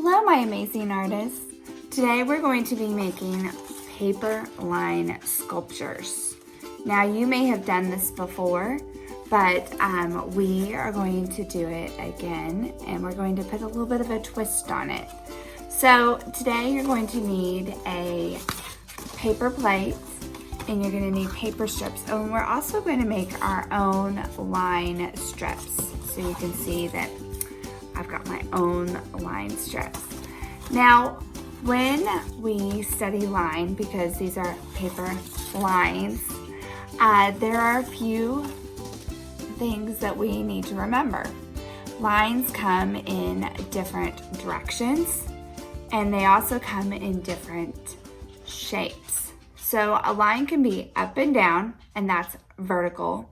Hello, my amazing artists. Today we're going to be making paper line sculptures. Now you may have done this before, but we are going to do it again, and we're going to put a little bit of a twist on it. So today you're going to need a paper plate, and you're going to need paper strips. And we're also going to make our own line strips. So you can see that I've got my own line strips. Now, when we study line, because these are paper lines, there are a few things that we need to remember. Lines come in different directions, and they also come in different shapes. So a line can be up and down, and that's vertical.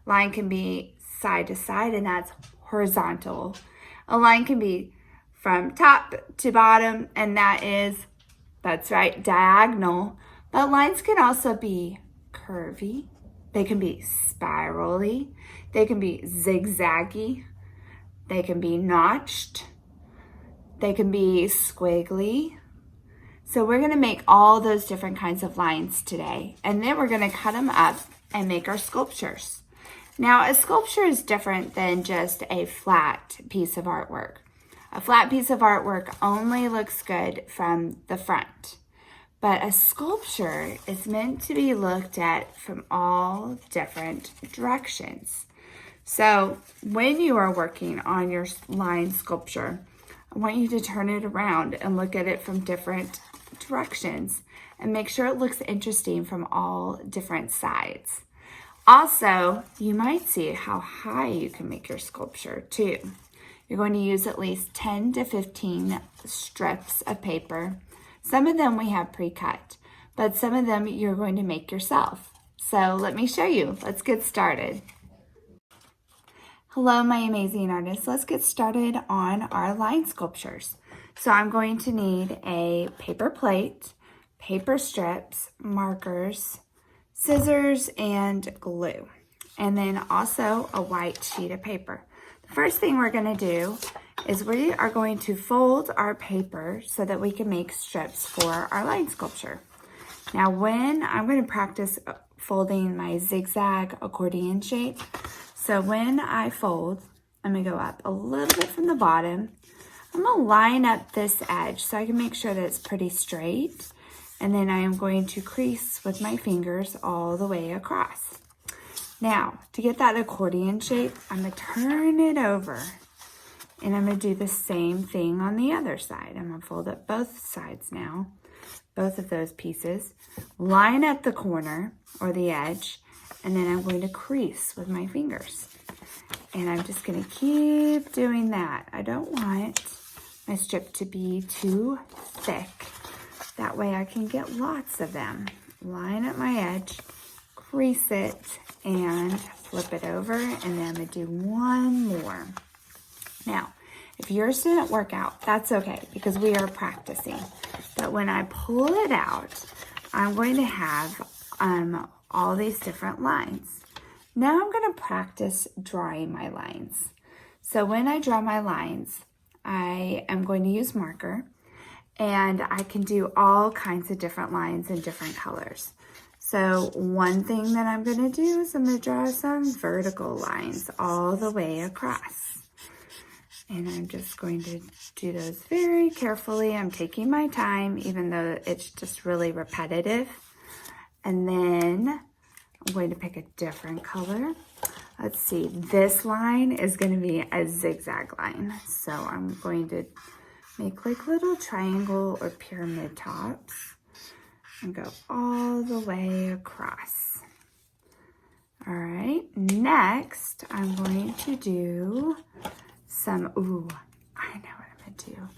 Line can be side to side, and that's horizontal. A line can be from top to bottom, and that's right, diagonal. But lines can also be curvy. They can be spirally. They can be zigzaggy. They can be notched. They can be squiggly. So we're gonna make all those different kinds of lines today, and then we're gonna cut them up and make our sculptures. Now, a sculpture is different than just a flat piece of artwork. A flat piece of artwork only looks good from the front, but a sculpture is meant to be looked at from all different directions. So when you are working on your line sculpture, I want you to turn it around and look at it from different directions and make sure it looks interesting from all different sides. Also, you might see how high you can make your sculpture too. You're going to use at least 10 to 15 strips of paper. Some of them we have pre-cut, but some of them you're going to make yourself. So let me show you. Let's get started. Hello, my amazing artists. Let's get started on our line sculptures. So I'm going to need a paper plate, paper strips, markers, scissors, and glue, and then also a white sheet of paper. The first thing we're going to do is we are going to fold our paper so that we can make strips for our line sculpture. Now, when I'm going to practice folding my zigzag accordion shape, so when I fold, I'm going to go up a little bit from the bottom. I'm going to line up this edge so I can make sure that it's pretty straight. And then I am going to crease with my fingers all the way across. Now, to get that accordion shape, I'm going to turn it over. And I'm going to do the same thing on the other side. I'm going to fold up both sides now, both of those pieces. Line up the corner or the edge, and then I'm going to crease with my fingers. And I'm just going to keep doing that. I don't want my strip to be too thick. That way I can get lots of them. Line up my edge, crease it, and flip it over, and then I'm gonna do one more. Now, if yours didn't work out, that's okay, because we are practicing. But when I pull it out, I'm going to have all these different lines. Now I'm gonna practice drawing my lines. So when I draw my lines, I am going to use marker, and I can do all kinds of different lines in different colors. So one thing that I'm going to do is I'm going to draw some vertical lines all the way across. And I'm just going to do those very carefully. I'm taking my time, even though it's just really repetitive. And then I'm going to pick a different color. Let's see, this line is going to be a zigzag line. So I'm going to make like little triangle or pyramid tops and go all the way across. All right, next I'm going to do some, I know what I'm gonna do.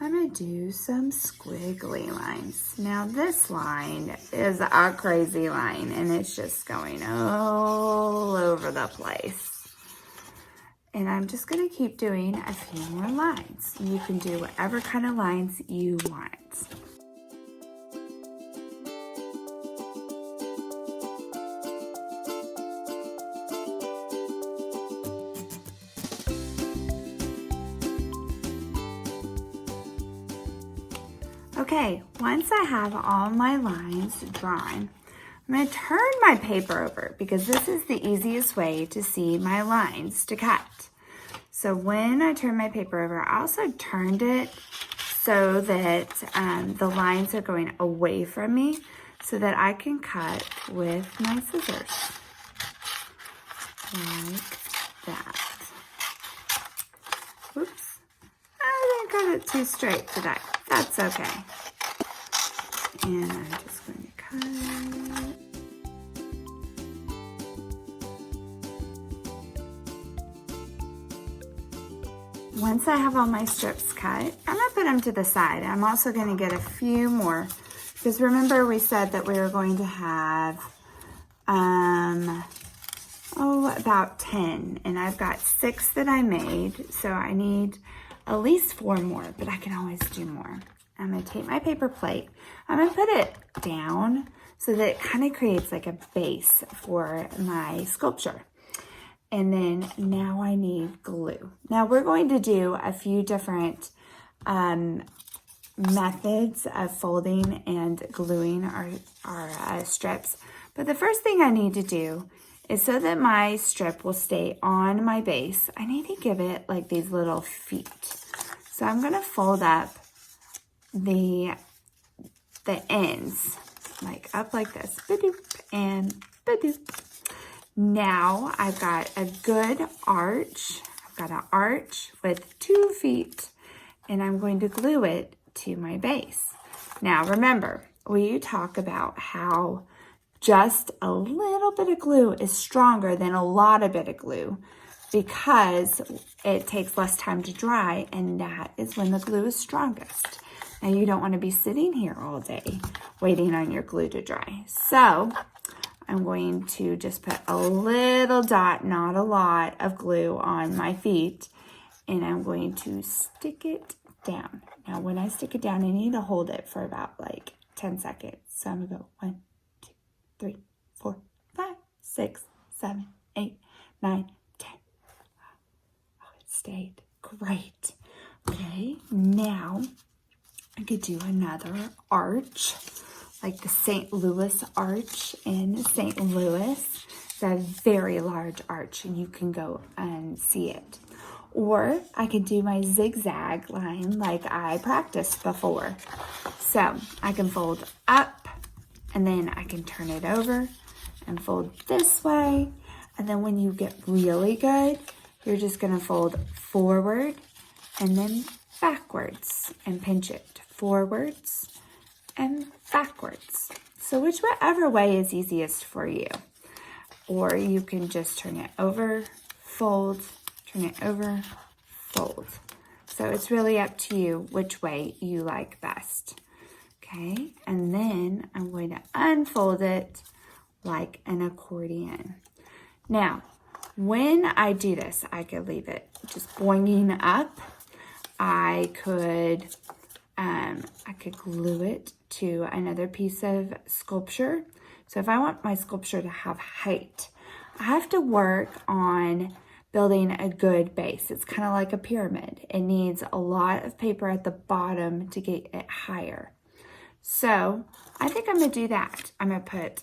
I'm gonna do some squiggly lines. Now this line is a crazy line, and it's just going all over the place. And I'm just gonna keep doing a few more lines. You can do whatever kind of lines you want. Okay, once I have all my lines drawn, I'm going to turn my paper over because this is the easiest way to see my lines to cut. So when I turn my paper over, I also turned it so that the lines are going away from me so that I can cut with my scissors. Like that. Oops. I didn't cut it too straight today. That's okay. And I'm just going to cut. Once I have all my strips cut, I'm going to put them to the side. I'm also going to get a few more because remember we said that we were going to have about 10, and I've got 6 that I made, so I need at least 4 more, but I can always do more. I'm going to take my paper plate, I'm going to put it down so that it kind of creates like a base for my sculpture. And then now I need glue. Now we're going to do a few different methods of folding and gluing our strips. But the first thing I need to do is so that my strip will stay on my base, I need to give it like these little feet. So I'm gonna fold up the ends, like up like this, ba-doop and ba-doop. Now I've got a good arch. I've got an arch with 2 feet, and I'm going to glue it to my base. Now remember, we talk about how just a little bit of glue is stronger than a lot of bit of glue because it takes less time to dry, and that is when the glue is strongest. Now you don't want to be sitting here all day waiting on your glue to dry. So I'm going to just put a little dot, not a lot, of glue on my feet, and I'm going to stick it down. Now, when I stick it down, I need to hold it for about like 10 seconds. So I'm gonna go 1, 2, 3, 4, 5, 6, 7, 8, 9, 10. Oh, it stayed. Great. Okay, now I could do another arch, like the St. Louis Arch in St. Louis. It's a very large arch, and you can go and see it. Or I could do my zigzag line like I practiced before. So I can fold up, and then I can turn it over and fold this way. And then when you get really good, you're just gonna fold forward and then backwards and pinch it forwards and backwards. So whichever way is easiest for you. Or you can just turn it over, fold, turn it over, fold. So it's really up to you which way you like best. Okay, and then I'm going to unfold it like an accordion. Now, when I do this, I could leave it just boinging up. I could glue it to another piece of sculpture. So if I want my sculpture to have height, I have to work on building a good base. It's kind of like a pyramid. It needs a lot of paper at the bottom to get it higher. So I think I'm gonna do that. I'm gonna put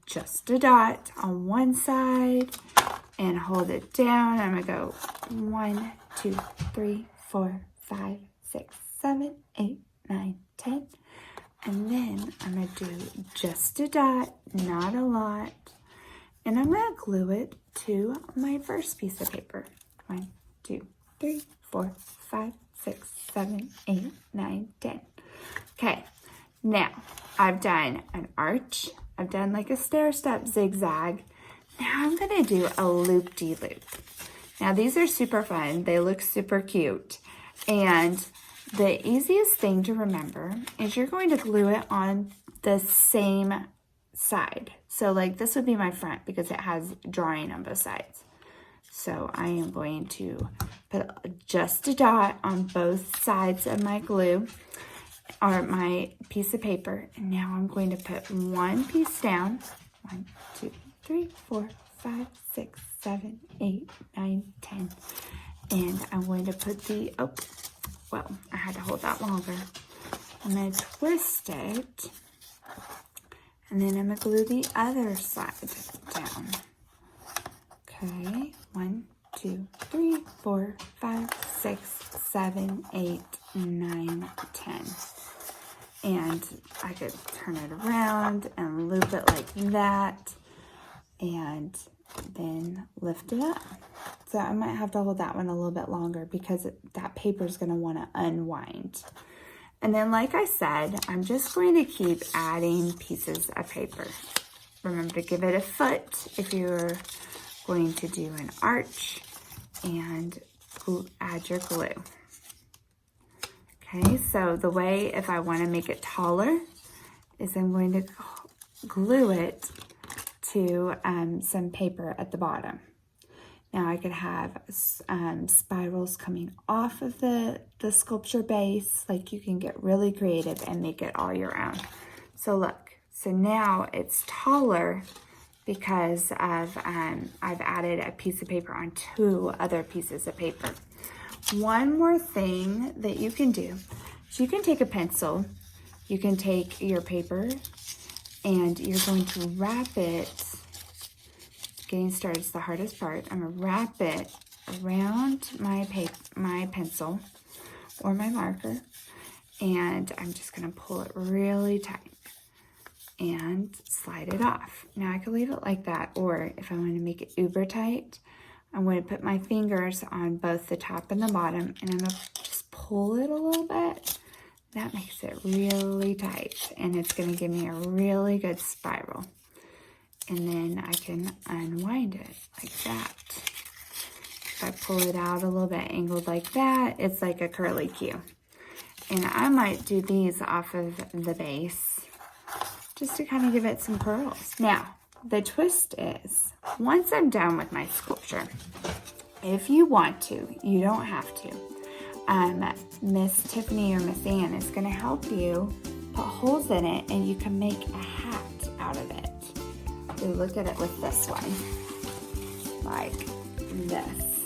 just a dot on one side and hold it down. I'm gonna go 1, 2, 3, 4, 5, 6, 7, 8, 9, 10. And then I'm gonna do just a dot, not a lot. And I'm gonna glue it to my first piece of paper. 1, 2, 3, 4, 5, 6, 7, 8, 9, 10. Okay, now I've done an arch. I've done like a stair-step zigzag. Now I'm gonna do a loop-de-loop. Now these are super fun. They look super cute. And the easiest thing to remember is you're going to glue it on the same side. So like this would be my front because it has drawing on both sides. So I am going to put just a dot on both sides of my glue or my piece of paper. And now I'm going to put one piece down. 1, 2, 3, 4, 5, 6, 7, 8, 9, 10. And I'm going to put I had to hold that longer. I'm going to twist it, and then I'm going to glue the other side down. Okay, 1, 2, 3, 4, 5, 6, 7, 8, 9, 10. And I could turn it around and loop it like that, and then lift it up. So I might have to hold that one a little bit longer because that paper is going to want to unwind. And then, like I said, I'm just going to keep adding pieces of paper. Remember to give it a foot if you're going to do an arch, and add your glue. Okay, so the way, if I want to make it taller, is I'm going to glue it to some paper at the bottom. Now I could have spirals coming off of the sculpture base. Like, you can get really creative and make it all your own. So look, so now it's taller because of I've added a piece of paper on 2 other pieces of paper. One more thing that you can do is you can take a pencil, you can take your paper, and you're going to wrap it. Getting started is the hardest part. I'm going to wrap it around my pencil or my marker, and I'm just going to pull it really tight and slide it off. Now I can leave it like that, or if I want to make it uber tight, I'm going to put my fingers on both the top and the bottom, and I'm going to just pull it a little bit. That makes it really tight, and it's going to give me a really good spiral. And then I can unwind it like that. If I pull it out a little bit angled like that, it's like a curly Q. And I might do these off of the base just to kind of give it some curls. Now, the twist is, once I'm done with my sculpture, if you want to, you don't have to, Miss Tiffany or Miss Ann is going to help you put holes in it, and you can make a hat out of it. So look at it with this one, like this.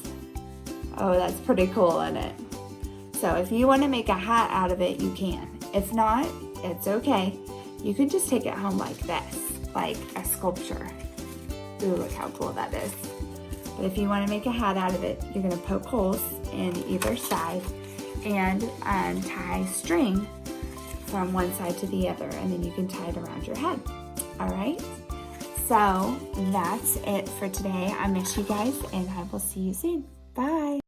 Oh, that's pretty cool, isn't it? So if you want to make a hat out of it, you can. If not, it's okay. You can just take it home like this, like a sculpture. Ooh, look how cool that is. But if you want to make a hat out of it, you're going to poke holes in either side and tie string from one side to the other, and then you can tie it around your head. All right? So that's it for today. I miss you guys, and I will see you soon. Bye.